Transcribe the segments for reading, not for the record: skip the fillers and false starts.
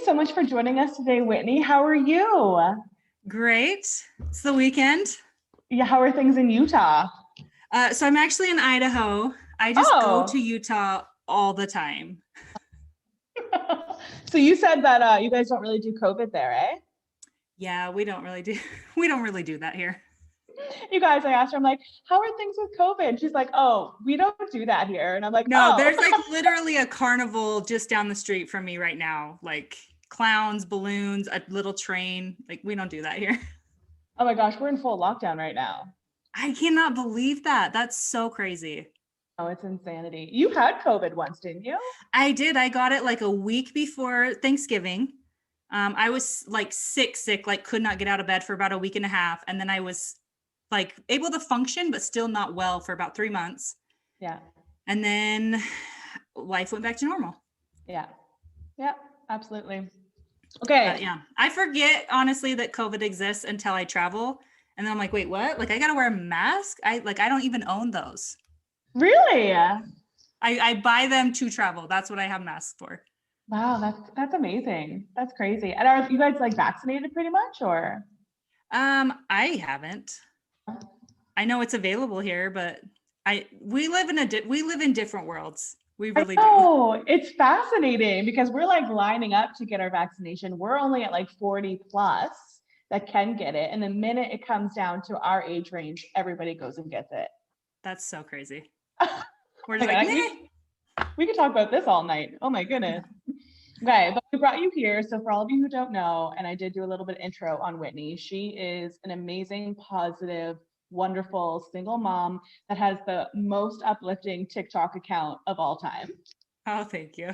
so much for joining us today, Whitney. How are you? Great. It's the weekend. Yeah, how are things in Utah? So I'm actually in Idaho. I just go to Utah all the time. So you said that you guys don't really do COVID there, eh? Yeah, we don't really do that here. You guys, I asked her, I'm like, how are things with COVID? She's like, oh, we don't do that here. And I'm like, No, oh. there's like literally a carnival just down the street from me right now. Like clowns, balloons, a little train. Like we don't do that here. Oh my gosh, we're in full lockdown right now. I cannot believe that. That's so crazy. Oh, it's insanity. You had COVID once, didn't you? I did. I got it like a week before Thanksgiving. I was like sick, like could not get out of bed for about a week and a half. And then I was like able to function, but still not well for about 3 months. Yeah. And then life went back to normal. Yeah. Yeah, absolutely. Okay. Yeah. I forget honestly that COVID exists until I travel. And then I'm like, wait, what? Like I got to wear a mask. I don't even own those. Really? I buy them to travel. That's what I have masks for. Wow, that's amazing. That's crazy. And are you guys like vaccinated pretty much or? I haven't. I know it's available here, but we live in different worlds. We really do. Oh, it's fascinating because we're like lining up to get our vaccination. We're only at like 40 plus that can get it. And the minute it comes down to our age range, everybody goes and gets it. That's so crazy. We're just like, we could talk about this all night. Oh my goodness. Okay, but we brought you here. So for all of you who don't know, and I did do a little bit of intro on Whitney, she is an amazing, positive, wonderful single mom that has the most uplifting TikTok account of all time. Oh, thank you.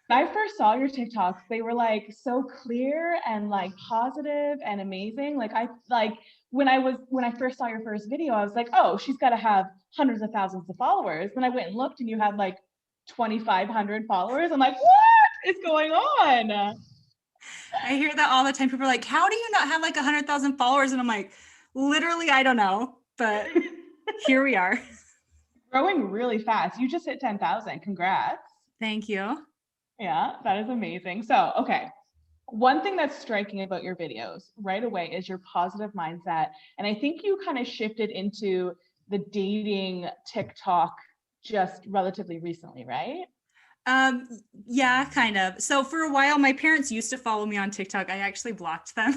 When I first saw your TikToks, they were like so clear and like positive and amazing. When I first saw your first video, I was like, oh, she's got to have hundreds of thousands of followers. Then I went and looked and you had like 2,500 followers. I'm like, what is going on? I hear that all the time. People are like, how do you not have like 100,000 followers? And I'm like, literally, I don't know, but here we are. Growing really fast. You just hit 10,000. Congrats. Thank you. Yeah, that is amazing. So, okay. One thing that's striking about your videos right away is your positive mindset. And I think you kind of shifted into the dating TikTok just relatively recently, right? Yeah, kind of. So for a while, my parents used to follow me on TikTok. I actually blocked them.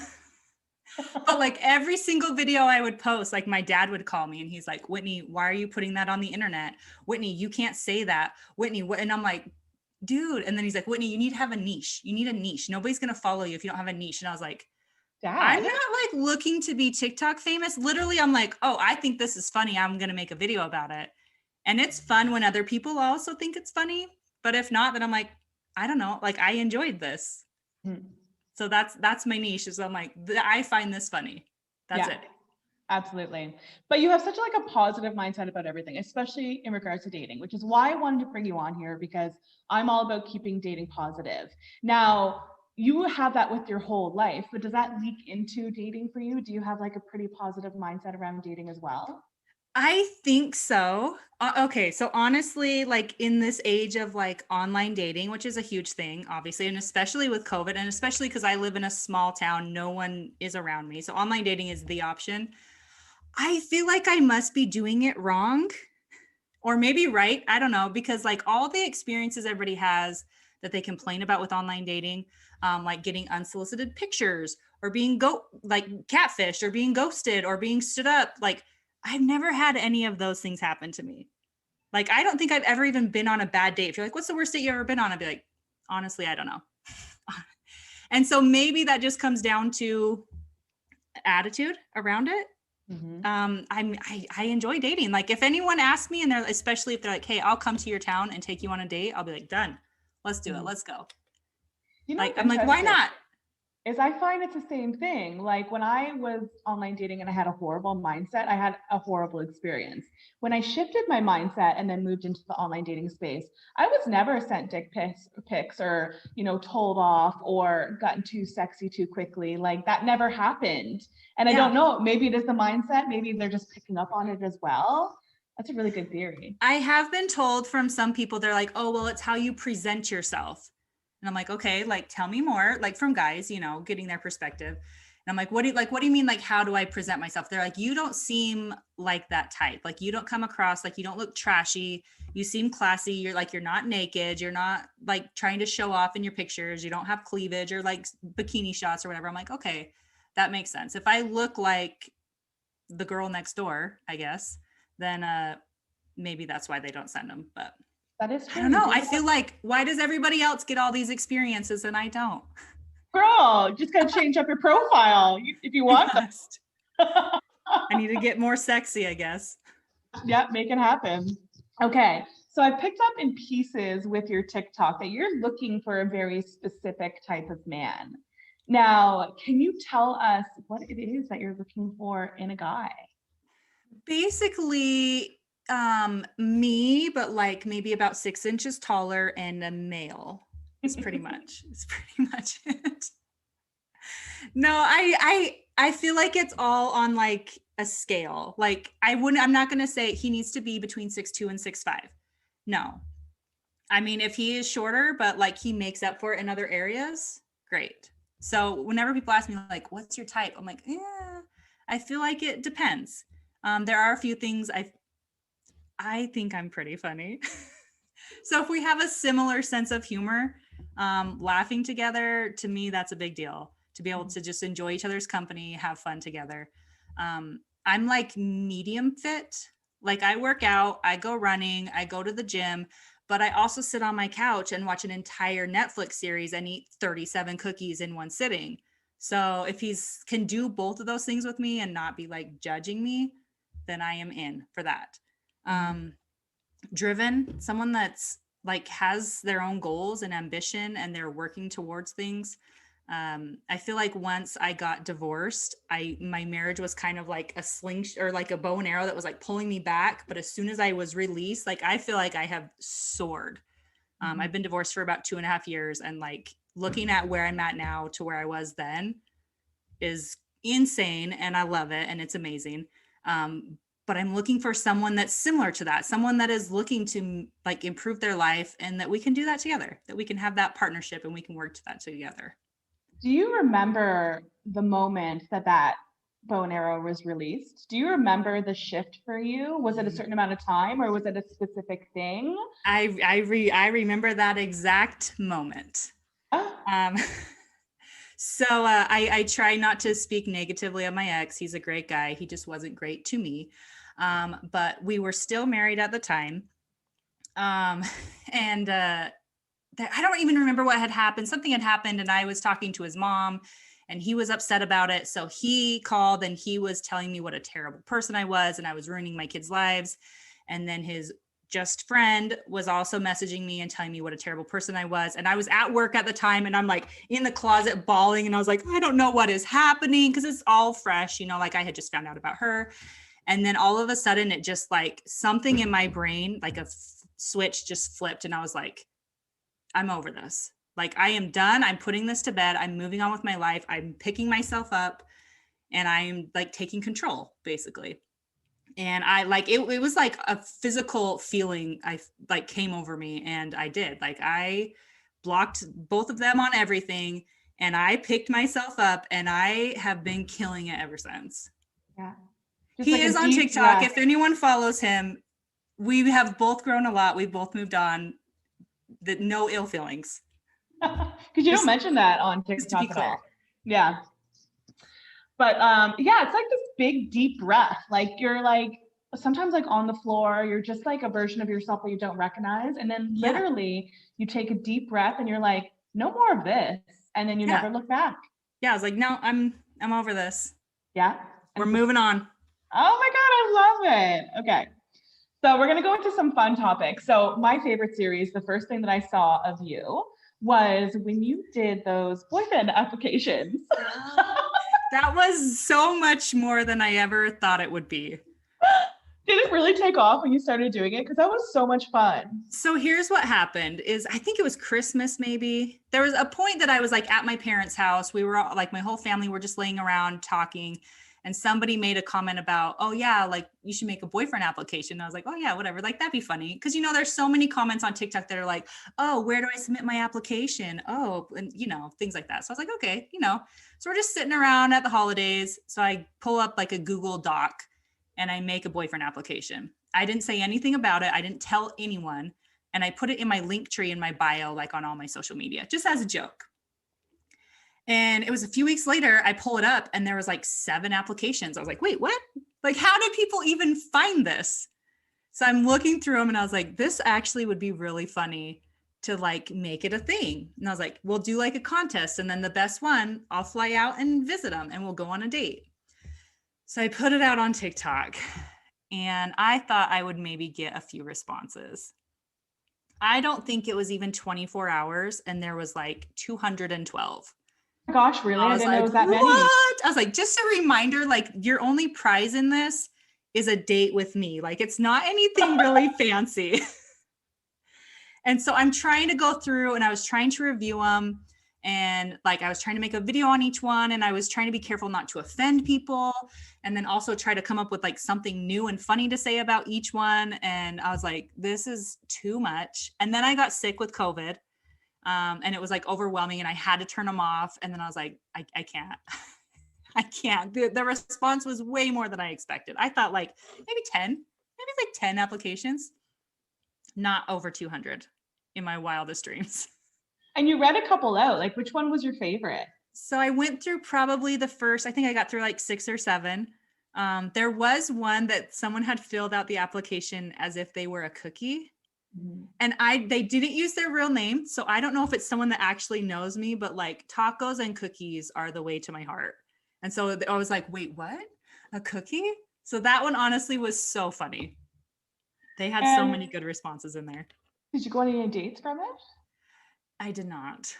But like every single video I would post, like my dad would call me and he's like, Whitney, why are you putting that on the internet? Whitney, you can't say that. Whitney, what? And I'm like, dude. And then he's like, Whitney, you need to have a niche. You need a niche. Nobody's going to follow you if you don't have a niche. And I was like, Dad. I'm not like looking to be TikTok famous. Literally, I'm like, oh, I think this is funny. I'm going to make a video about it. And it's fun when other people also think it's funny. But if not, then I'm like, I don't know. Like I enjoyed this. Mm-hmm. So that's my niche is I'm like, I find this funny. That's it. Absolutely. But you have such like a positive mindset about everything, especially in regards to dating, which is why I wanted to bring you on here because I'm all about keeping dating positive. Now, you have that with your whole life, but does that leak into dating for you? Do you have like a pretty positive mindset around dating as well? I think so. Okay. So honestly, like in this age of like online dating, which is a huge thing, obviously, and especially with COVID, and especially because I live in a small town, no one is around me. So online dating is the option. I feel like I must be doing it wrong or maybe right. I don't know, because like all the experiences everybody has that they complain about with online dating, like getting unsolicited pictures or being like catfished or being ghosted or being stood up, like I've never had any of those things happen to me. Like, I don't think I've ever even been on a bad date. If you're like, what's the worst date you've ever been on? I'd be like, honestly, I don't know. And so maybe that just comes down to attitude around it. Mm-hmm. I enjoy dating. Like if anyone asks me and they're, especially if they're like, hey, I'll come to your town and take you on a date. I'll be like, done. Let's do it. Let's go. You know, like, I'm like, why not? Is I find it's the same thing. Like when I was online dating and I had a horrible mindset, I had a horrible experience. When I shifted my mindset and then moved into the online dating space, I was never sent dick pics or, told off or gotten too sexy too quickly. Like that never happened. And I don't know, maybe it is the mindset. Maybe they're just picking up on it as well. That's a really good theory. I have been told from some people, they're like, oh, well, it's how you present yourself. And I'm like, okay, like, tell me more, like from guys, you know, getting their perspective. And I'm like, what do you mean? Like, how do I present myself? They're like, you don't seem like that type. Like, you don't come across, like, you don't look trashy. You seem classy. You're like, you're not naked. You're not like trying to show off in your pictures. You don't have cleavage or like bikini shots or whatever. I'm like, okay, that makes sense. If I look like the girl next door, I guess, then maybe that's why they don't send them. But That is I true. don't know. I feel like, why does everybody else get all these experiences and I don't? Girl, just gotta change up your profile if you want them. I need to get more sexy, I guess. Yeah, make it happen. Okay, so I picked up in pieces with your TikTok that you're looking for a very specific type of man. Now, can you tell us what it is that you're looking for in a guy? Basically, me, but like maybe about 6 inches taller and a male. It's pretty much it. No, I feel like it's all on like a scale. Like I'm not gonna say he needs to be between 6'2" and 6'5". No. I mean, if he is shorter, but like he makes up for it in other areas, great. So whenever people ask me like, what's your type? I'm like, yeah, I feel like it depends. There are a few things I think I'm pretty funny. So if we have a similar sense of humor, laughing together, to me, that's a big deal. To be able to just enjoy each other's company, have fun together. I'm like medium fit. Like I work out, I go running, I go to the gym, but I also sit on my couch and watch an entire Netflix series and eat 37 cookies in one sitting. So if he's can do both of those things with me and not be like judging me, then I am in for that. Driven, someone that's like has their own goals and ambition and they're working towards things. I feel like once I got divorced, my marriage was kind of like a slingshot or like a bow and arrow that was like pulling me back. But as soon as I was released, like I feel like I have soared. I've been divorced for about 2.5 years, and like looking at where I'm at now to where I was then is insane, and I love it, and it's amazing. But I'm looking for someone that's similar to that, someone that is looking to like improve their life, and that we can do that together, that we can have that partnership and we can work to that together. Do you remember the moment that bow and arrow was released? Do you remember the shift for you? Was it a certain amount of time or was it a specific thing? I remember that exact moment. Oh. So I try not to speak negatively of my ex. He's a great guy. He just wasn't great to me. But we were still married at the time. And I don't even remember what had happened. Something had happened and I was talking to his mom and he was upset about it. So he called and he was telling me what a terrible person I was and I was ruining my kids' lives. And then his just friend was also messaging me and telling me what a terrible person I was. And I was at work at the time and I'm like in the closet bawling. And I was like, I don't know what is happening because it's all fresh, you know, like I had just found out about her. And then all of a sudden it just like something in my brain, like a switch just flipped. And I was like, I'm over this. Like I am done. I'm putting this to bed. I'm moving on with my life. I'm picking myself up and I'm like taking control basically. And I like, it was like a physical feeling I like came over me and I did like, I blocked both of them on everything and I picked myself up and I have been killing it ever since. Yeah. He like is on TikTok. Breath. If anyone follows him, we have both grown a lot. We've both moved on. No ill feelings. Because you don't mention that on TikTok at all. Yeah. But yeah, it's like this big deep breath. Like you're like sometimes like on the floor, you're just like a version of yourself that you don't recognize. And then literally you take a deep breath and you're like, no more of this. And then you never look back. Yeah, I was like, no, I'm over this. Yeah. We're moving on. Oh my God, I love it. Okay. So we're going to go into some fun topics. So my favorite series, the first thing that I saw of you was when you did those boyfriend applications. That was so much more than I ever thought it would be. Did it really take off when you started doing it? Because that was so much fun. So here's what happened is I think it was Christmas maybe. There was a point that I was like at my parents' house. We were all, like my whole family were just laying around talking. And somebody made a comment about, oh yeah, like you should make a boyfriend application. And I was like, oh yeah, whatever. Like that'd be funny. Cause there's so many comments on TikTok that are like, oh, where do I submit my application? Oh, and things like that. So I was like, okay, so we're just sitting around at the holidays. So I pull up like a Google Doc and I make a boyfriend application. I didn't say anything about it. I didn't tell anyone. And I put it in my link tree in my bio, like on all my social media, just as a joke. And it was a few weeks later, I pull it up and there was like 7 applications. I was like, wait, what? Like, how did people even find this? So I'm looking through them and I was like, this actually would be really funny to like make it a thing. And I was like, we'll do like a contest. And then the best one, I'll fly out and visit them and we'll go on a date. So I put it out on TikTok and I thought I would maybe get a few responses. I don't think it was even 24 hours and there was like 212. Gosh, really? I didn't know it was that many. What? I was like, just a reminder, like your only prize in this is a date with me. Like it's not anything really fancy. And so I'm trying to go through and I was trying to review them. And like, I was trying to make a video on each one and I was trying to be careful not to offend people. And then also try to come up with like something new and funny to say about each one. And I was like, this is too much. And then I got sick with COVID. And it was like overwhelming and I had to turn them off. And then I was like, I can't, I can't. The response was way more than I expected. I thought like maybe 10 applications, not over 200 in my wildest dreams. And you read a couple out, like which one was your favorite? So I went through probably the first, I think I got through like 6 or 7. There was one that someone had filled out the application as if they were a cookie. Mm-hmm. And they didn't use their real name. So I don't know if it's someone that actually knows me, but like tacos and cookies are the way to my heart. And so I was like, wait, what? A cookie? So that one honestly was so funny. They had so many good responses in there. Did you go on any dates from it? I did not.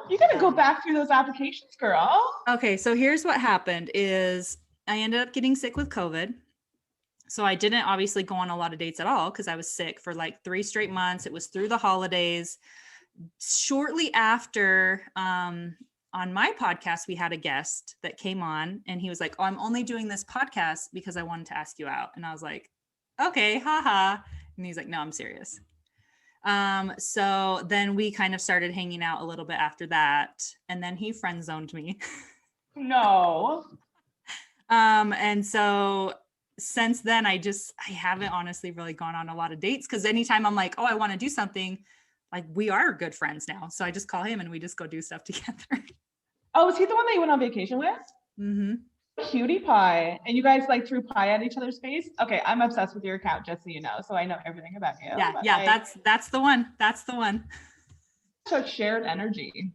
You got to go back through those applications, girl. Okay. So here's what happened is I ended up getting sick with COVID. So I didn't obviously go on a lot of dates at all because I was sick for like 3 straight months. It was through the holidays. Shortly after, on my podcast, we had a guest that came on and he was like, oh, I'm only doing this podcast because I wanted to ask you out. And I was like, okay, haha. And he's like, no, I'm serious. So then we kind of started hanging out a little bit after that. And then he friend zoned me. No. And so since then, I haven't honestly really gone on a lot of dates because anytime I'm like, oh, I want to do something, like we are good friends now. So I just call him and we just go do stuff together. Oh, was he the one that you went on vacation with? Mm-hmm. Cutie pie. And you guys like threw pie at each other's face? Okay, I'm obsessed with your account, just so you know. So I know everything about you. Yeah, that's the one. That's the one. So shared energy.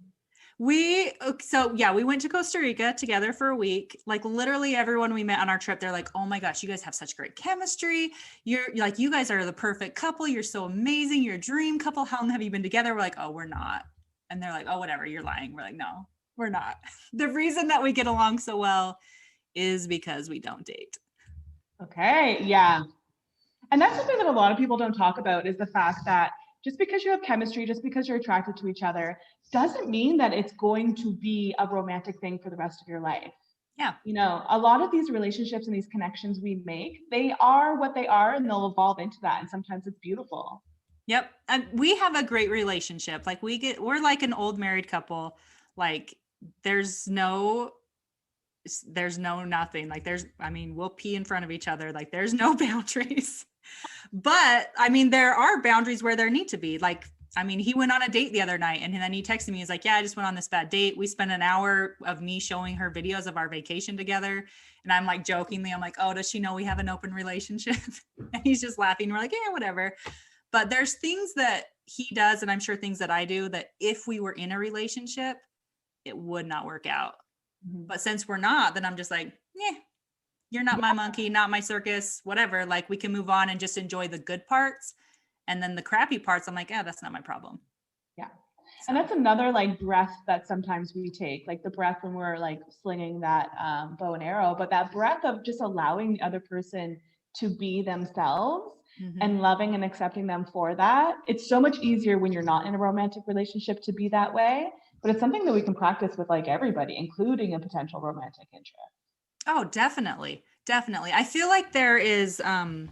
We went to Costa Rica together for a week. Like literally everyone we met on our trip, they're like, oh my gosh, you guys have such great chemistry. You're like, you guys are the perfect couple. You're so amazing. You're a dream couple. How long have you been together? We're like, oh, we're not. And they're like, oh, whatever, you're lying. We're like, no, we're not. The reason that we get along so well is because we don't date. Okay, yeah. And that's something that a lot of people don't talk about is the fact that just because you have chemistry, just because you're attracted to each other, doesn't mean that it's going to be a romantic thing for the rest of your life. Yeah. A lot of these relationships and these connections we make, they are what they are and they'll evolve into that. And sometimes it's beautiful. Yep. And we have a great relationship. Like we're like an old married couple. Like there's no nothing. Like we'll pee in front of each other. Like there's no boundaries. But I mean, there are boundaries where there need to be. Like, I mean, he went on a date the other night and then he texted me. He's like, yeah, I just went on this bad date. We spent an hour of me showing her videos of our vacation together. And I'm like jokingly, I'm like, oh, does she know we have an open relationship? And he's just laughing. We're like, yeah, whatever. But there's things that he does, and I'm sure things that I do, that if we were in a relationship, it would not work out. Mm-hmm. But since we're not, then I'm just like, yeah, you're not my monkey, not my circus, whatever. Like we can move on and just enjoy the good parts. And then the crappy parts, I'm like, yeah, that's not my problem. Yeah. And that's another like breath that sometimes we take, like the breath when we're like slinging that bow and arrow, but that breath of just allowing the other person to be themselves. Mm-hmm. And loving and accepting them for that. It's so much easier when you're not in a romantic relationship to be that way, but it's something that we can practice with like everybody, including a potential romantic interest. Oh, definitely. Definitely. I feel like there is, I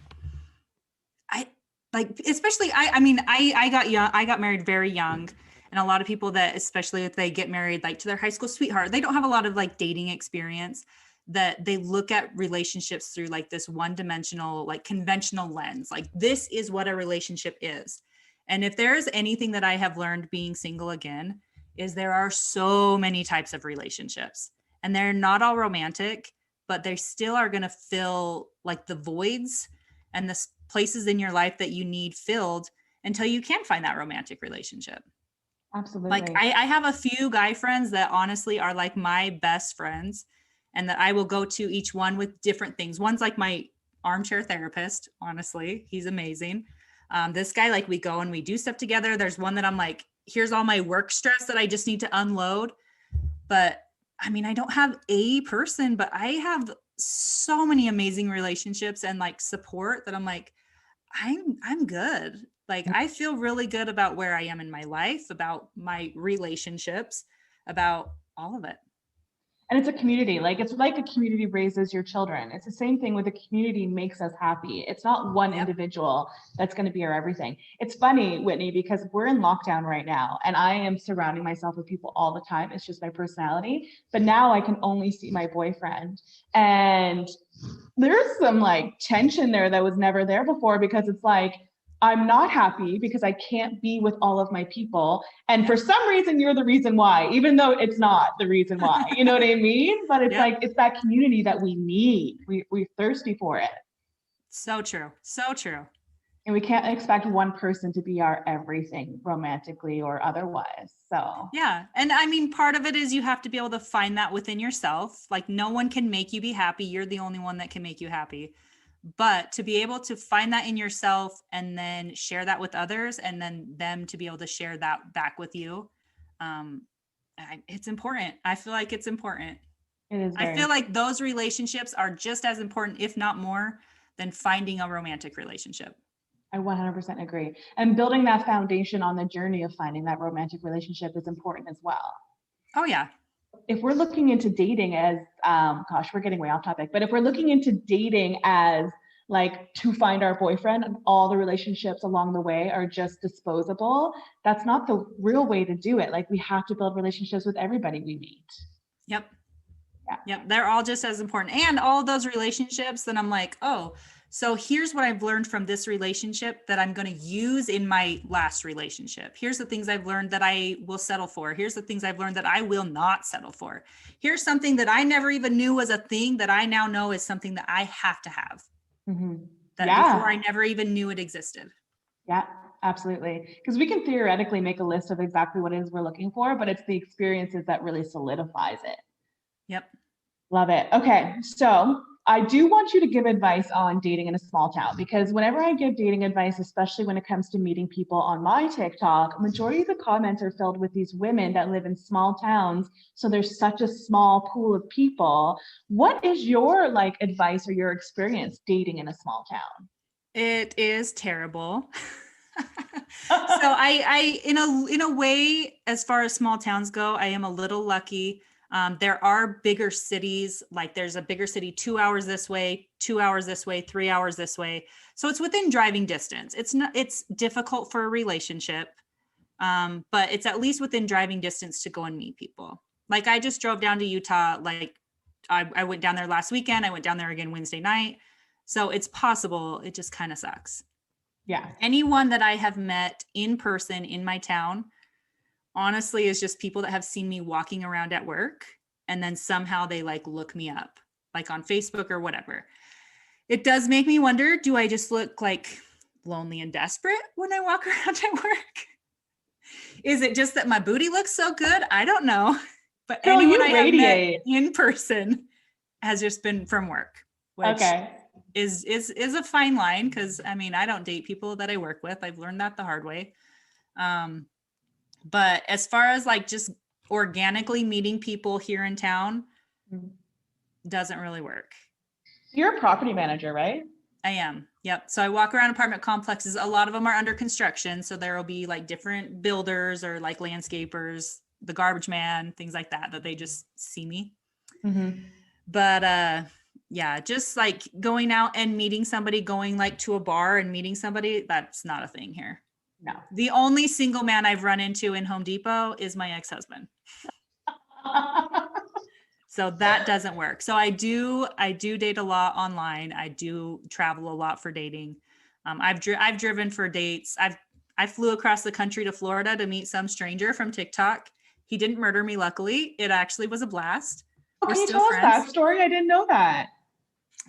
like, especially, I got young, I got married very young. And a lot of people that, especially if they get married, like to their high school sweetheart, they don't have a lot of like dating experience, that they look at relationships through like this one dimensional, like conventional lens. Like this is what a relationship is. And if there is anything that I have learned being single again, is there are so many types of relationships, and they're not all romantic, but they still are going to fill like the voids and the places in your life that you need filled until you can find that romantic relationship. Like Absolutely. I have a few guy friends that honestly are like my best friends, and that I will go to each one with different things. One's like my armchair therapist. Honestly, he's amazing. This guy, like we go and we do stuff together. There's one that I'm like, here's all my work stress that I just need to unload. But I mean, I don't have a person, but I have so many amazing relationships and like support that I'm like, I'm good. Like I feel really good about where I am in my life, about my relationships, about all of it. And it's a community. Like it's like a community raises your children. It's the same thing with a community makes us happy. It's not one Yep. individual that's going to be our everything. It's funny, Whitney, because we're in lockdown right now and I am surrounding myself with people all the time. It's just my personality. But now I can only see my boyfriend. And there's some like tension there that was never there before, because it's like, I'm not happy because I can't be with all of my people. And for some reason, you're the reason why, even though it's not the reason why. You know what I mean? But it's Yep. like, it's that community that we need. We're thirsty for it. So true. So true. And we can't expect one person to be our everything romantically or otherwise. So, Yeah. And I mean, part of it is you have to be able to find that within yourself. Like no one can make you be happy. You're the only one that can make you happy. But to be able to find that in yourself and then share that with others, and then them to be able to share that back with you, um, it's important. I feel like it's important. it is I very feel like those relationships are just as important, if not more, than finding a romantic relationship. I 100% agree. And building that foundation on the journey of finding that romantic relationship is important as well. Oh, yeah. If we're looking into dating as, gosh, we're getting way off topic, but if we're looking into dating as like to find our boyfriend and all the relationships along the way are just disposable, that's not the real way to do it. Like we have to build relationships with everybody we meet. Yep. Yeah. Yep. They're all just as important. And all of those relationships, then I'm like, oh, so here's what I've learned from this relationship that I'm going to use in my last relationship. Here's the things I've learned that I will settle for. Here's the things I've learned that I will not settle for. Here's something that I never even knew was a thing that I now know is something that I have to have, Mm-hmm. that Yeah. before I never even knew it existed. Yeah, absolutely. Because we can theoretically make a list of exactly what it is we're looking for, but it's the experiences that really solidifies it. Yep. Love it. Okay, so I do want you to give advice on dating in a small town, because whenever I give dating advice, especially when it comes to meeting people on my TikTok, majority of the comments are filled with these women that live in small towns. So there's such a small pool of people. What is your like advice or your experience dating in a small town? It is terrible. So I in a way, as far as small towns go, I am a little lucky. There are bigger cities, like there's a bigger city 2 hours this way, 2 hours this way, 3 hours this way. So it's within driving distance. It's difficult for a relationship, but it's at least within driving distance to go and meet people. Like I just drove down to Utah. Like I went down there last weekend. I went down there again Wednesday night. So it's possible. It just kind of sucks. Yeah. Anyone that I have met in person in my town, honestly, is just people that have seen me walking around at work, and then somehow they like look me up, like on Facebook or whatever. It does make me wonder, do I just look like lonely and desperate when I walk around at work? Is it just that my booty looks so good? I don't know. But Girl, anyone you I have met radiate. in person has just been from work, which Okay. is a fine line, because I mean, I don't date people that I work with. I've learned that the hard way. But as far as like just organically meeting people here in town, doesn't really work. You're a property manager, right? I am. Yep. So I walk around apartment complexes. A lot of them are under construction. So there will be like different builders or like landscapers, the garbage man, things like that, that they just see me. Mm-hmm. But yeah, just like going out and meeting somebody, going like to a bar and meeting somebody, that's not a thing here. No. The only single man I've run into in Home Depot is my ex-husband. So that doesn't work. So I do date a lot online. I do travel a lot for dating. I've driven for dates. I flew across the country to Florida to meet some stranger from TikTok. He didn't murder me, luckily. It actually was a blast. Oh, We're can you still tell friends. us that story? I didn't know that.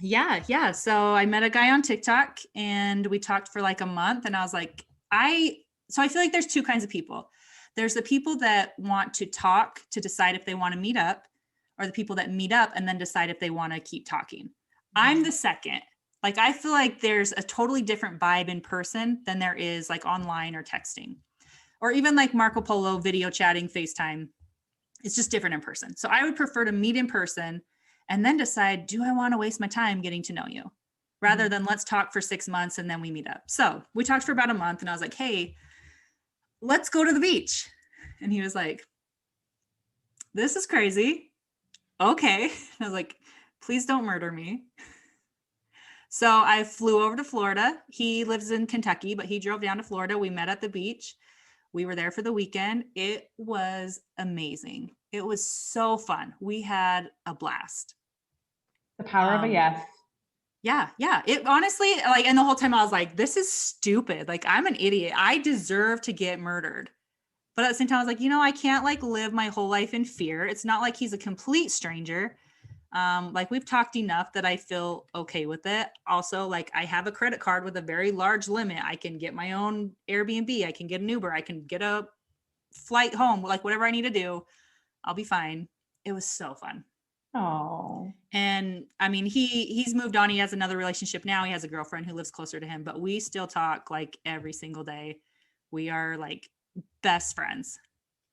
Yeah. So I met a guy on TikTok and we talked for like a month, and I was like, so I feel like there's two kinds of people. There's the people that want to talk to decide if they want to meet up, or the people that meet up and then decide if they want to keep talking. I'm the second. Like, I feel like there's a totally different vibe in person than there is like online or texting, or even like Marco Polo, video chatting, FaceTime. It's just different in person. So I would prefer to meet in person and then decide, do I want to waste my time getting to know you, rather than let's talk for 6 months and then we meet up. So we talked for about a month and I was like, hey, let's go to the beach. And he was like, this is crazy. Okay. And I was like, please don't murder me. So I flew over to Florida. He lives in Kentucky, but he drove down to Florida. We met at the beach. We were there for the weekend. It was amazing. It was so fun. We had a blast. The power of a yes. Yeah. It honestly, like, and the whole time I was like, this is stupid. Like, I'm an idiot. I deserve to get murdered. But at the same time, I was like, I can't like live my whole life in fear. It's not like he's a complete stranger. Like, we've talked enough that I feel okay with it. Also, like, I have a credit card with a very large limit. I can get my own Airbnb. I can get an Uber. I can get a flight home, like whatever I need to do. I'll be fine. It was so fun. Oh. And I mean, he's moved on. He has another relationship now. He has a girlfriend who lives closer to him, but we still talk like every single day. We are like best friends.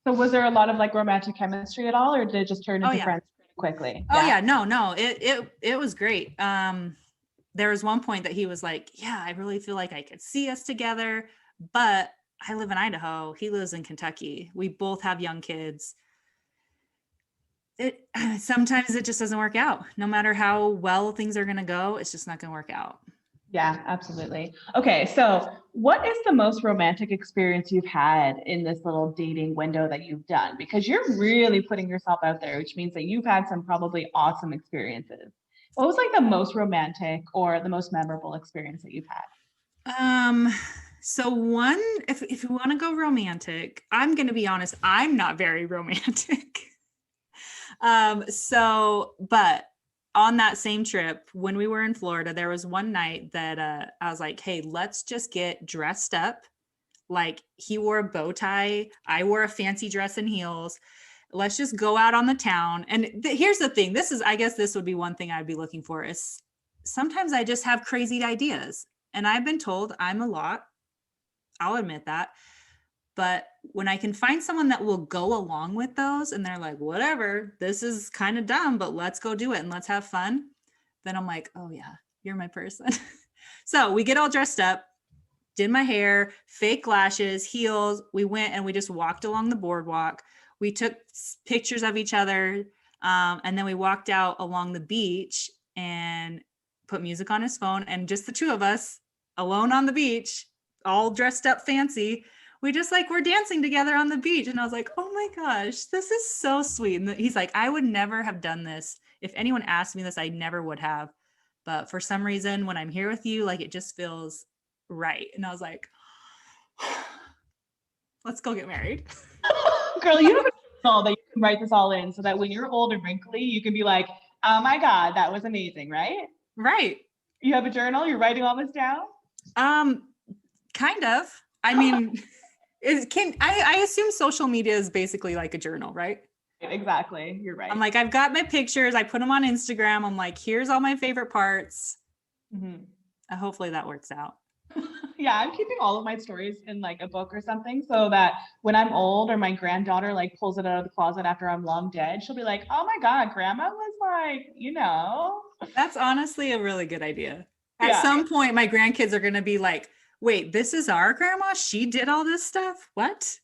So was there a lot of like romantic chemistry at all, or did it just turn into friends pretty quickly? Oh yeah, no, it was great. There was one point that he was like, yeah, I really feel like I could see us together, but I live in Idaho. He lives in Kentucky. We both have young kids. Sometimes it just doesn't work out. No matter how well things are going to go, it's just not going to work out. Yeah, absolutely. Okay, so what is the most romantic experience you've had in this little dating window that you've done? Because you're really putting yourself out there, which means that you've had some probably awesome experiences. What was like the most romantic or the most memorable experience that you've had? So one, if you want to go romantic, I'm going to be honest, I'm not very romantic. But on that same trip, when we were in Florida, there was one night that I was like, hey, let's just get dressed up. Like, he wore a bow tie. I wore a fancy dress and heels. Let's just go out on the town. And here's the thing. I guess this would be one thing I'd be looking for, is sometimes I just have crazy ideas. And I've been told I'm a lot. I'll admit that. But when I can find someone that will go along with those and they're like, whatever, this is kind of dumb, but let's go do it and let's have fun, then I'm like, oh yeah, you're my person. So we get all dressed up, did my hair, fake lashes, heels. We went and we just walked along the boardwalk. We took pictures of each other. And then we walked out along the beach and put music on his phone, and just the two of us alone on the beach, all dressed up fancy. We just like, we're dancing together on the beach. And I was like, oh my gosh, this is so sweet. And he's like, I would never have done this. If anyone asked me this, I never would have. But for some reason, when I'm here with you, like, it just feels right. And I was like, let's go get married. Girl, you have a journal that you can write this all in so that when you're old and wrinkly, you can be like, oh my God, that was amazing, right? Right. You have a journal, you're writing all this down? Kind of. I mean, I assume social media is basically like a journal, right? Exactly. You're right. I'm like, I've got my pictures. I put them on Instagram. I'm like, here's all my favorite parts. Mm-hmm. Hopefully that works out. Yeah, I'm keeping all of my stories in like a book or something, so that when I'm old or my granddaughter like pulls it out of the closet after I'm long dead, she'll be like, oh my God, grandma was like, That's honestly a really good idea. At some point, my grandkids are going to be like, wait, this is our grandma? She did all this stuff? What?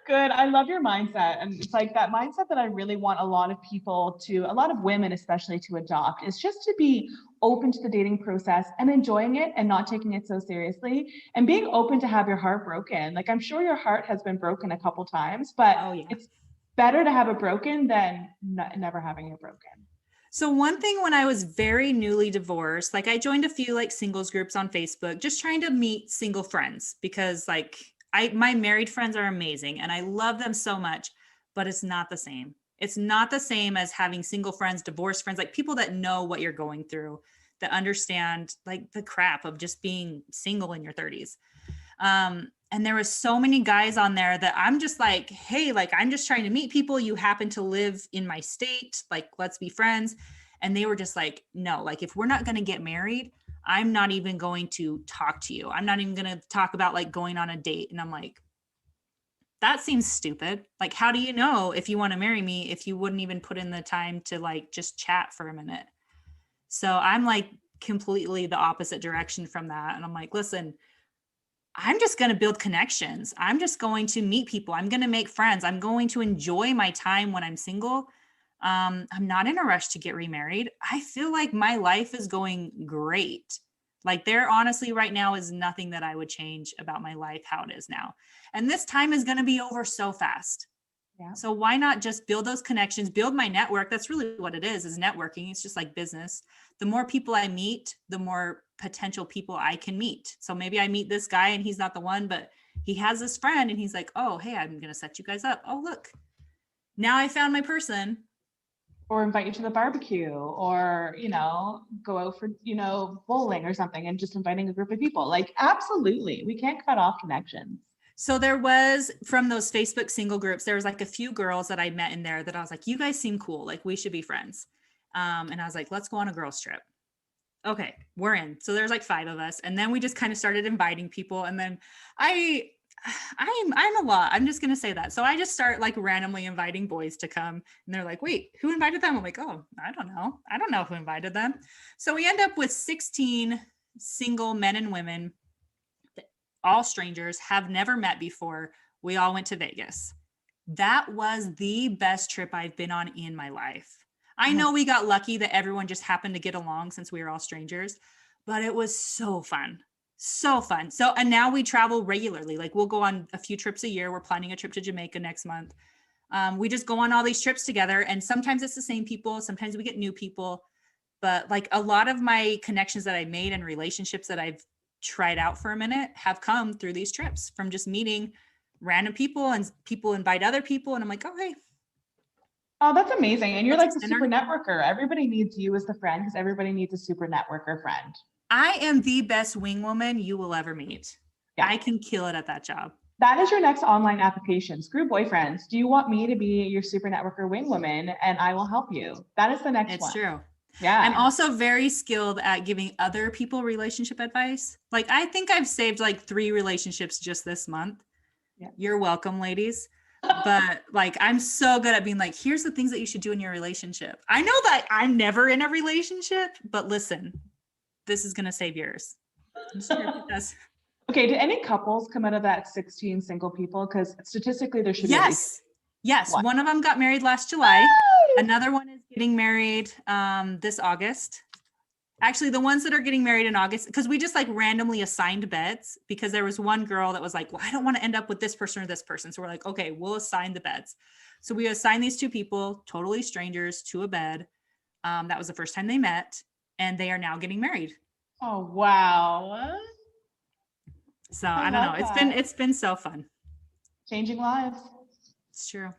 Good. I love your mindset. And it's like that mindset that I really want a lot of people to, a lot of women especially, to adopt, is just to be open to the dating process and enjoying it and not taking it so seriously and being open to have your heart broken. Like I'm sure your heart has been broken a couple times, but Oh yeah. it's better to have it broken than never having it broken. So one thing when I was very newly divorced, like I joined a few like singles groups on Facebook, just trying to meet single friends because like my married friends are amazing and I love them so much, but it's not the same. It's not the same as having single friends, divorced friends, like people that know what you're going through, that understand like the crap of just being single in your 30s. And there was so many guys on there that I'm just like, hey, like, I'm just trying to meet people. You happen to live in my state. Like, let's be friends. And they were just like, no, like, if we're not going to get married, I'm not even going to talk to you. I'm not even going to talk about like going on a date. And I'm like, that seems stupid. Like, how do you know if you want to marry me if you wouldn't even put in the time to like just chat for a minute? So I'm like completely the opposite direction from that. And I'm like, listen, I'm just going to build connections. I'm just going to meet people. I'm going to make friends. I'm going to enjoy my time when I'm single. I'm not in a rush to get remarried. I feel like my life is going great. Like there honestly right now is nothing that I would change about my life, how it is now. And this time is going to be over so fast. Yeah. So why not just build those connections, build my network? That's really what it is networking. It's just like business. The more people I meet, the more potential people I can meet. So maybe I meet this guy and he's not the one, but he has this friend and he's like, oh, hey, I'm going to set you guys up. Oh, look, now I found my person. Or invite you to the barbecue or, go out for, bowling or something and just inviting a group of people. Like, absolutely. We can't cut off connections. So there was from those Facebook single groups, there was like a few girls that I met in there that I was like, you guys seem cool. Like we should be friends. And I was like, let's go on a girls trip. Okay, we're in. So there's like 5 of us. And then we just kind of started inviting people. And then I'm a lot. I'm just going to say that. So I just start like randomly inviting boys to come and they're like, wait, who invited them? I'm like, oh, I don't know. I don't know who invited them. So we end up with 16 single men and women, all strangers, have never met before. We all went to Vegas. That was the best trip I've been on in my life. I know we got lucky that everyone just happened to get along since we were all strangers, but it was so fun. So fun. So, and now we travel regularly. Like we'll go on a few trips a year. We're planning a trip to Jamaica next month. We just go on all these trips together and sometimes it's the same people. Sometimes we get new people, but like a lot of my connections that I made and relationships that I've tried out for a minute have come through these trips from just meeting random people and people invite other people. And I'm like, oh, hey. Oh, that's amazing. And you're like the super networker. Everybody needs you as the friend because everybody needs a super networker friend. I am the best wing woman you will ever meet. Yeah. I can kill it at that job. That is your next online application. Screw boyfriends. Do you want me to be your super networker wing woman and I will help you? That is the next one. It's true. Yeah. I'm also very skilled at giving other people relationship advice. Like I think I've saved like 3 relationships just this month. Yeah. You're welcome, ladies. But like, I'm so good at being like, here's the things that you should do in your relationship. I know that I'm never in a relationship, but listen, this is going to save yours. I'm sure it does. Okay. Did any couples come out of that 16 single people? Because statistically there should be. Yes. One of them got married last July. Nice. Another one is getting married this August. Actually, the ones that are getting married in August, because we just like randomly assigned beds because there was one girl that was like, well, I don't want to end up with this person or this person. So we're like, okay, we'll assign the beds. So we assigned these 2 people, totally strangers, to a bed. That was the first time they met and they are now getting married. Oh, wow. So I don't know. It's been so fun. Changing lives. It's true.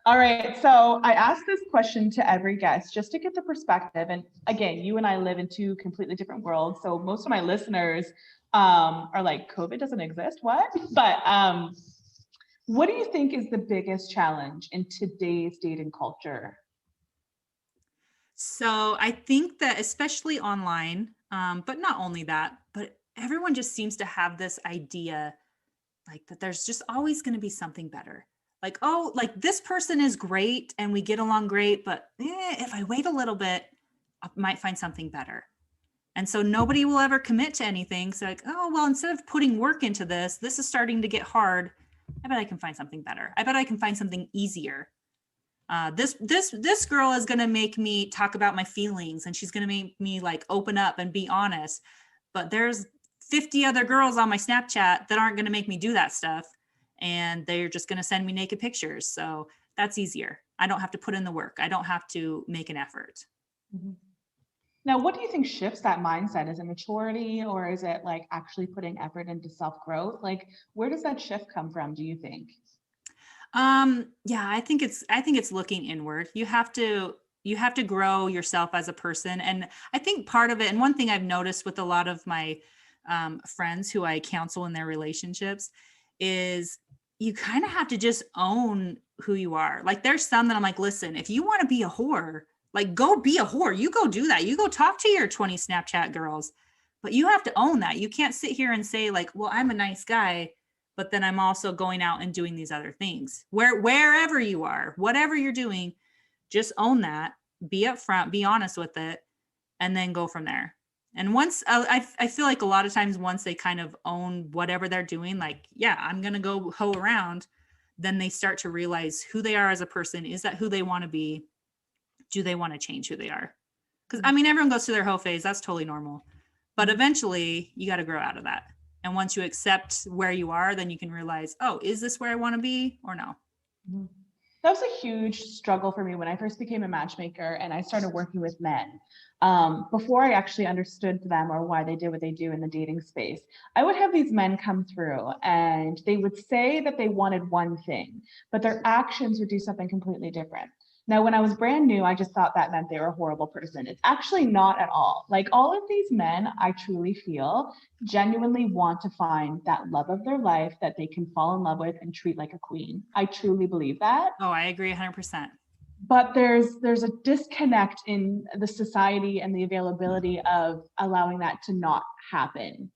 All right. So I ask this question to every guest just to get the perspective. And again, you and I live in 2 completely different worlds. So most of my listeners are like, COVID doesn't exist. What? But what do you think is the biggest challenge in today's dating culture? So I think that especially online, but not only that, but everyone just seems to have this idea like that there's just always going to be something better. Like, oh, like this person is great and we get along great, but if I wait a little bit, I might find something better. And so nobody will ever commit to anything. So like, oh, well, instead of putting work into this is starting to get hard. I bet I can find something better. I bet I can find something easier. This girl is going to make me talk about my feelings, and she's going to make me like open up and be honest. But there's 50 other girls on my Snapchat that aren't going to make me do that stuff. And they're just going to send me naked pictures. So that's easier. I don't have to put in the work. I don't have to make an effort. Mhm. Now, what do you think shifts that mindset? Is it maturity, or is it like actually putting effort into self-growth? Like, where does that shift come from, do you think? Yeah, I think it's looking inward. You have to grow yourself as a person. And I think part of it, and one thing I've noticed with a lot of my friends who I counsel in their relationships, is you kind of have to just own who you are. Like there's some that I'm like, listen, if you want to be a whore, like go be a whore. You go do that. You go talk to your 20 Snapchat girls, but you have to own that. You can't sit here and say like, well, I'm a nice guy, but then I'm also going out and doing these other things. Wherever you are, whatever you're doing, just own that, be upfront, be honest with it, and then go from there. And once I feel like a lot of times once they kind of own whatever they're doing, like, yeah, I'm going to go hoe around, then they start to realize who they are as a person. Is that who they want to be? Do they want to change who they are? Because I mean, everyone goes through their hoe phase. That's totally normal. But eventually you got to grow out of that. And once you accept where you are, then you can realize, oh, is this where I want to be or no? Mhm. That was a huge struggle for me when I first became a matchmaker and I started working with men. Before I actually understood them or why they did what they do in the dating space, I would have these men come through and they would say that they wanted one thing, but their actions would do something completely different. Now, when I was brand new, I just thought that meant they were a horrible person. It's actually not at all. Like all of these men, I truly feel genuinely want to find that love of their life that they can fall in love with and treat like a queen. I truly believe that. Oh, I agree 100%. But there's a disconnect in the society and the availability of allowing that to not happen.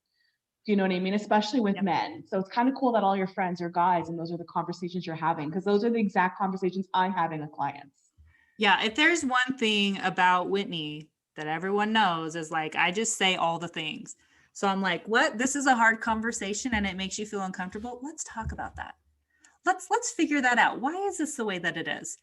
Do you know what I mean? Especially with Yep. men. So it's kind of cool that all your friends are guys and those are the conversations you're having, because those are the exact conversations I'm having with clients. Yeah. If there's one thing about Whitney that everyone knows is like, I just say all the things. So I'm like, what? This is a hard conversation and it makes you feel uncomfortable. Let's talk about that. Let's figure that out. Why is this the way that it is?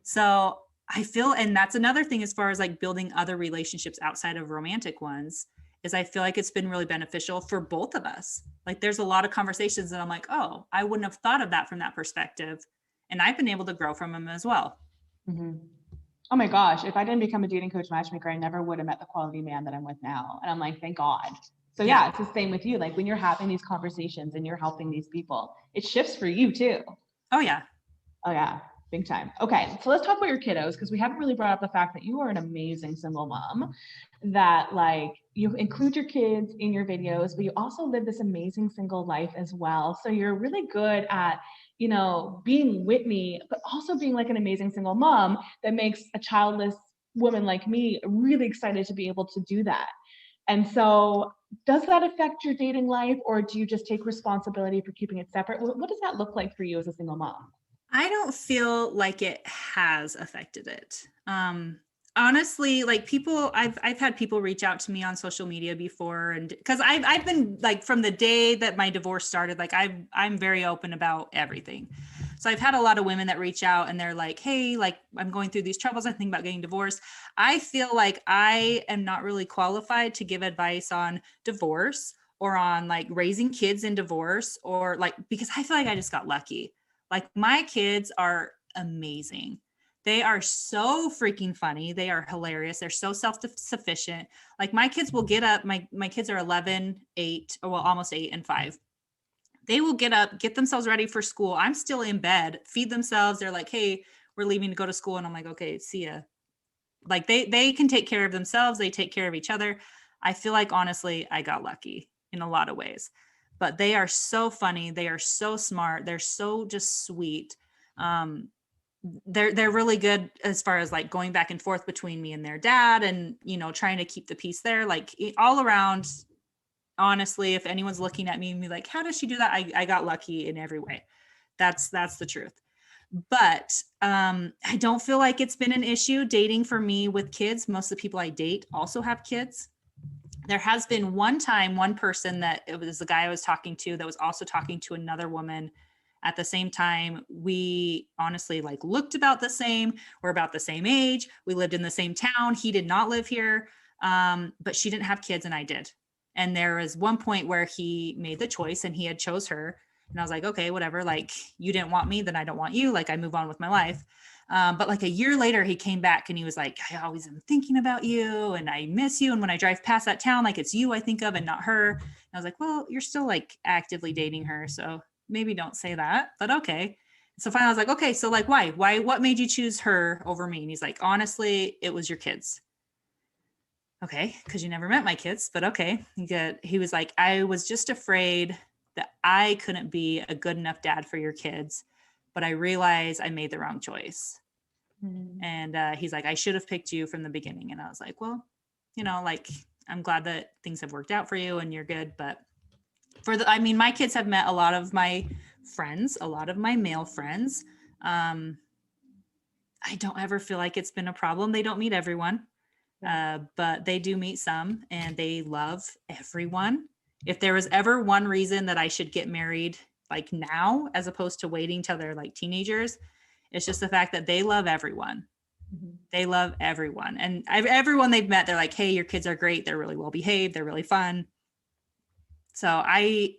So I feel, and that's another thing as far as like building other relationships outside of romantic ones, is I feel like it's been really beneficial for both of us. Like there's a lot of conversations that I'm like, oh, I wouldn't have thought of that from that perspective. And I've been able to grow from them as well. Mm-hmm. Oh my gosh, if I didn't become a dating coach matchmaker, I never would have met the quality man that I'm with now. And I'm like, thank God. So yeah, it's the same with you. Like when you're having these conversations and you're helping these people, it shifts for you too. Oh yeah. Oh yeah, big time. Okay, so let's talk about your kiddos, because we haven't really brought up the fact that you are an amazing single mom, that like you include your kids in your videos, but you also live this amazing single life as well. So you're really good at, you know, being Whitney, but also being like an amazing single mom that makes a childless woman like me really excited to be able to do that. And so does that affect your dating life, or do you just take responsibility for keeping it separate? What does that look like for you as a single mom? I don't feel like it has affected it. Honestly, like I've had people reach out to me on social media before, and because I've been like from the day that my divorce started, like I'm very open about everything. So I've had a lot of women that reach out and they're like, hey, like I'm going through these troubles. I think about getting divorced. I feel like I am not really qualified to give advice on divorce or on like raising kids in divorce, or like, because I feel like I just got lucky. Like my kids are amazing. They are so freaking funny. They are hilarious. They're so self-sufficient. Like my kids will get up. My kids are 11, 8, or well, almost 8 and 5. They will get up, get themselves ready for school. I'm still in bed, feed themselves. They're like, hey, we're leaving to go to school. And I'm like, okay, see ya. Like they can take care of themselves. They take care of each other. I feel like honestly, I got lucky in a lot of ways. But they are so funny. They are so smart. They're so just sweet. Um, they're really good as far as like going back and forth between me and their dad, and you know, trying to keep the peace there. Like all around, honestly, if anyone's looking at me and be like, how does she do that? I got lucky in every way. That's the truth. But I don't feel like it's been an issue dating for me with kids. Most of the people I date also have kids. There has been one time, one person that it was the guy I was talking to that was also talking to another woman At the same time, we honestly like looked about the same. We're about the same age. We lived in the same town. He did not live here. But she didn't have kids and I did. And there was one point where he made the choice and he had chose her. And I was like, okay, whatever. Like, you didn't want me, then I don't want you. Like, I move on with my life. But like a year later, he came back and he was like, I always am thinking about you and I miss you. And when I drive past that town, like it's you I think of and not her. And I was like, well, you're still like actively dating her. So maybe don't say that, but okay. So finally I was like, okay, so like, what made you choose her over me? And he's like, honestly, it was your kids. Okay. Cause you never met my kids, but okay. He was like, I was just afraid that I couldn't be a good enough dad for your kids, but I realized I made the wrong choice. And he's like, I should have picked you from the beginning. And I was like, well, like, I'm glad that things have worked out for you and you're good. But my kids have met a lot of my friends, a lot of my male friends. I don't ever feel like it's been a problem. They don't meet everyone, but they do meet some and they love everyone. If there was ever one reason that I should get married like now, as opposed to waiting till they're like teenagers, it's just the fact that they love everyone. They love everyone. And everyone they've met, they're like, hey, your kids are great. They're really well behaved. They're really fun. So I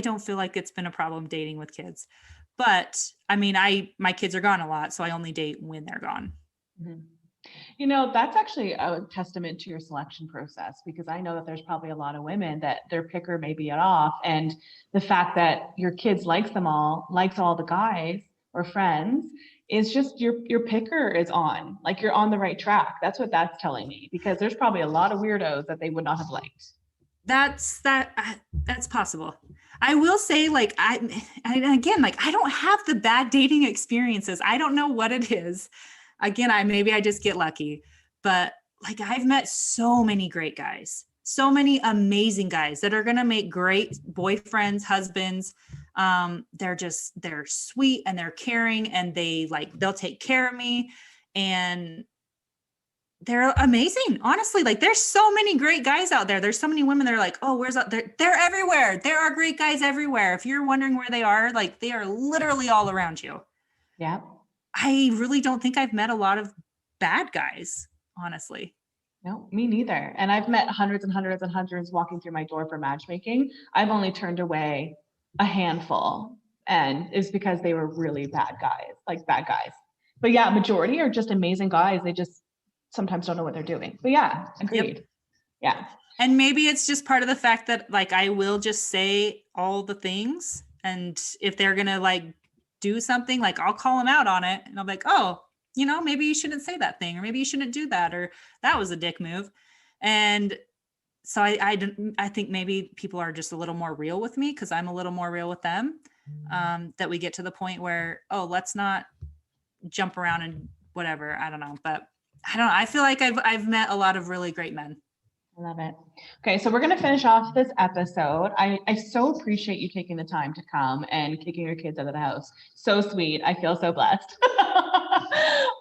don't feel like it's been a problem dating with kids, but my kids are gone a lot. So I only date when they're gone. That's actually a testament to your selection process, because I know that there's probably a lot of women that their picker may be off. And the fact that your kids likes all the guys or friends, is just your picker is on, like you're on the right track. That's what that's telling me, because there's probably a lot of weirdos that they would not have liked. That's possible. I will say, like, I don't have the bad dating experiences. I don't know what it is. Again, maybe I just get lucky, but like I've met so many great guys, so many amazing guys that are going to make great boyfriends, husbands. They're sweet and they're caring and they'll take care of me and they're amazing. Honestly, like there's so many great guys out there. There's so many women that are like, oh, where's that? They're everywhere. There are great guys everywhere. If you're wondering where they are, like they are literally all around you. Yeah. I really don't think I've met a lot of bad guys, honestly. No, me neither. And I've met hundreds and hundreds and hundreds walking through my door for matchmaking. I've only turned away a handful, and it's because they were really bad guys, like bad guys. But yeah, majority are just amazing guys. They just sometimes don't know what they're doing. But yeah, agreed. Yep. Yeah. And maybe it's just part of the fact that like I will just say all the things, and if they're gonna like do something, like I'll call them out on it and I'll be like, oh, maybe you shouldn't say that thing, or maybe you shouldn't do that, or that was a dick move. And so I think maybe people are just a little more real with me because I'm a little more real with them, that we get to the point where, oh, let's not jump around and whatever. I don't know. But I feel like I've met a lot of really great men. I love it. Okay, so we're going to finish off this episode. I so appreciate you taking the time to come and kicking your kids out of the house. So sweet. I feel so blessed.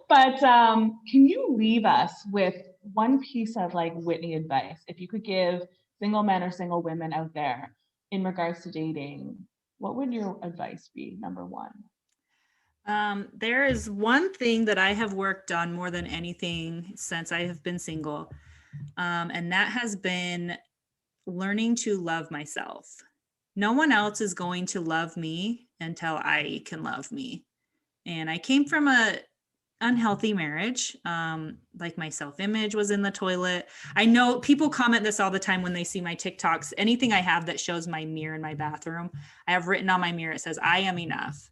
But can you leave us with one piece of like Whitney advice? If you could give single men or single women out there in regards to dating, what would your advice be? Number one. There is one thing that I have worked on more than anything since I have been single. And that has been learning to love myself. No one else is going to love me until I can love me. And I came from a unhealthy marriage. Like my self-image was in the toilet. I know people comment this all the time when they see my TikToks. Anything I have that shows my mirror in my bathroom, I have written on my mirror, it says, I am enough.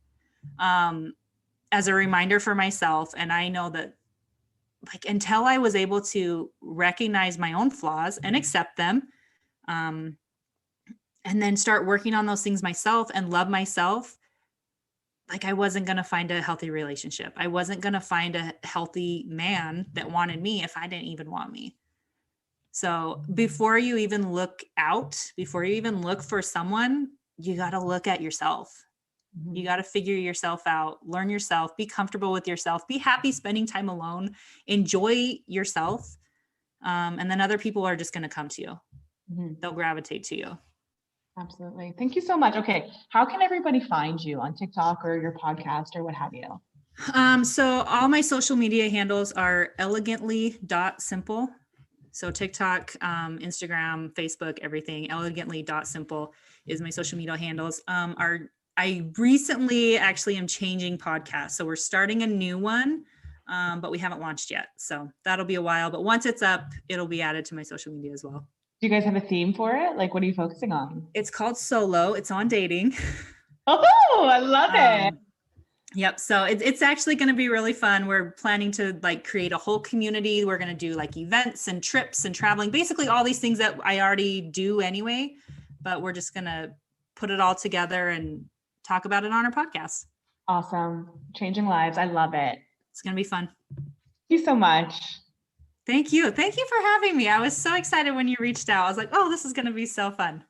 As a reminder for myself. And I know that like until I was able to recognize my own flaws and accept them, and then start working on those things myself and love myself, like I wasn't going to find a healthy relationship. I wasn't going to find a healthy man that wanted me if I didn't even want me. So before you even look out, before you even look for someone, you got to look at yourself. You got to figure yourself out, learn yourself, be comfortable with yourself, be happy spending time alone, enjoy yourself. And then other people are just going to come to you. They'll gravitate to you. Absolutely. Thank you so much. Okay. How can everybody find you on TikTok or your podcast or what have you? So all my social media handles are Elegantly.Simple. So TikTok, Instagram, Facebook, everything. Elegantly.Simple is my social media handles. I recently actually am changing podcasts. So we're starting a new one, but we haven't launched yet. So that'll be a while. But once it's up, it'll be added to my social media as well. Do you guys have a theme for it? Like, what are you focusing on? It's called Solo. It's on dating. Oh, I love it. Yep. So it's actually going to be really fun. We're planning to like create a whole community. We're going to do like events and trips and traveling, basically all these things that I already do anyway, but we're just going to put it all together and talk about it on our podcast. Awesome. Changing lives. I love it. It's going to be fun. Thank you so much. Thank you. Thank you for having me. I was so excited when you reached out. I was like, oh, this is going to be so fun.